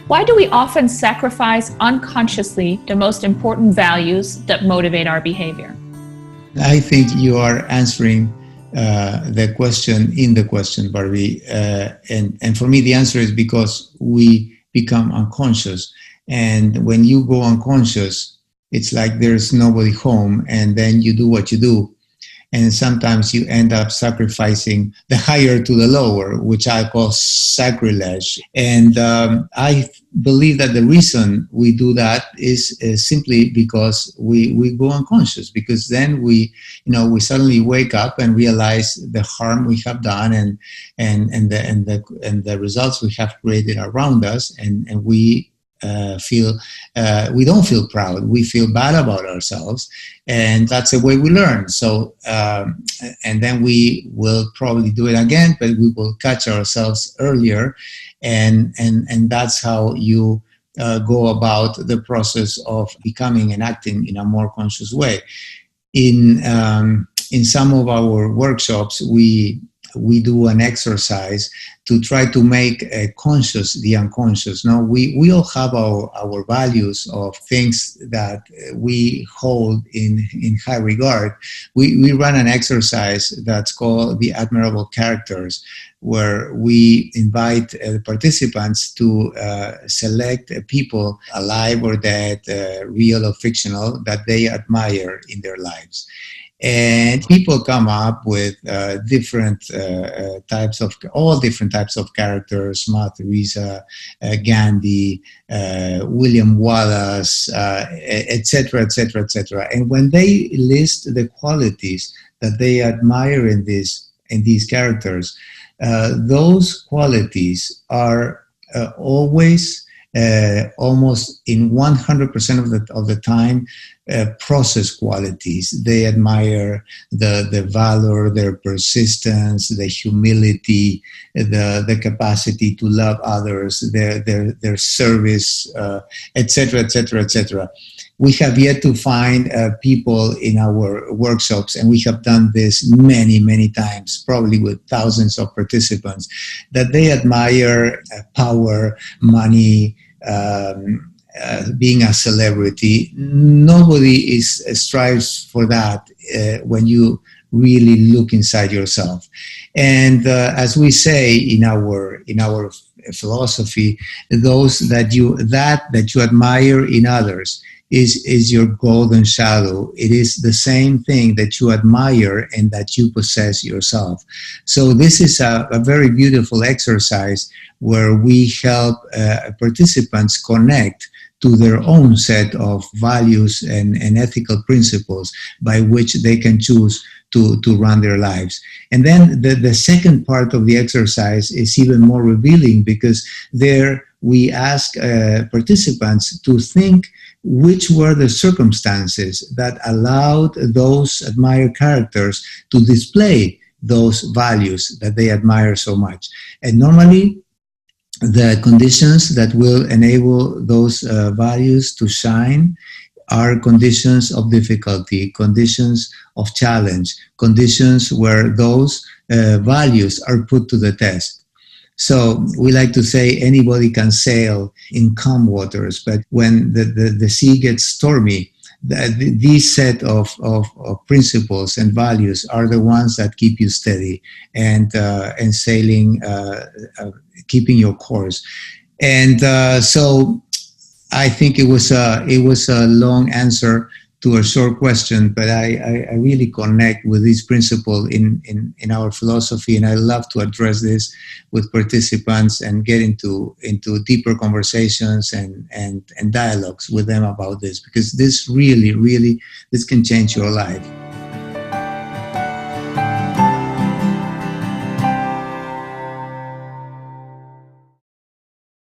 Why do we often sacrifice unconsciously the most important values that motivate our behavior? I think you are answering the question in the question, Barbie. And for me, the answer is because we become unconscious. And when you go unconscious, it's like there's nobody home, and then you do what you do. And sometimes you end up sacrificing the higher to the lower, which I call sacrilege. And I believe that the reason we do that is simply because we go unconscious, because then we suddenly wake up and realize the harm we have done and the results we have created around us, and we we don't feel proud. We feel bad about ourselves, and that's the way we learn. So, and then we will probably do it again, but we will catch ourselves earlier, and that's how you go about the process of becoming and acting in a more conscious way. In some of our workshops, we do an exercise to try to make conscious the unconscious. Now, we all have our values of things that we hold in high regard. We run an exercise that's called the Admirable Characters, where we invite participants to select people, alive or dead, real or fictional, that they admire in their lives. And people come up with different types of characters: Mother Teresa, Gandhi, William Wallace, etc., etc., etc. And when they list the qualities that they admire in these characters, those qualities are always, almost in 100% of the time, process qualities. They admire the valor, their persistence, the humility, the capacity to love others, their service, etc., etc., etc. We have yet to find people in our workshops, and we have done this many, many times, probably with thousands of participants, that they admire power, money, being a celebrity. Nobody strives for that when you really look inside yourself. And as we say in our philosophy, those that you admire in others is your golden shadow. It is the same thing that you admire and that you possess yourself. So this is a very beautiful exercise where we help participants connect to their own set of values and ethical principles by which they can choose to run their lives. And then the second part of the exercise is even more revealing, because there we ask participants to think which were the circumstances that allowed those admired characters to display those values that they admire so much. And normally, the conditions that will enable those values to shine are conditions of difficulty, conditions of challenge, conditions where those values are put to the test. So we like to say anybody can sail in calm waters, but when the sea gets stormy, these set of principles and values are the ones that keep you steady and sailing, keeping your course. And so I think it was a long answer to a short question, but I really connect with this principle in our philosophy, and I love to address this with participants and get into deeper conversations and dialogues with them about this, because this really, this can change your life.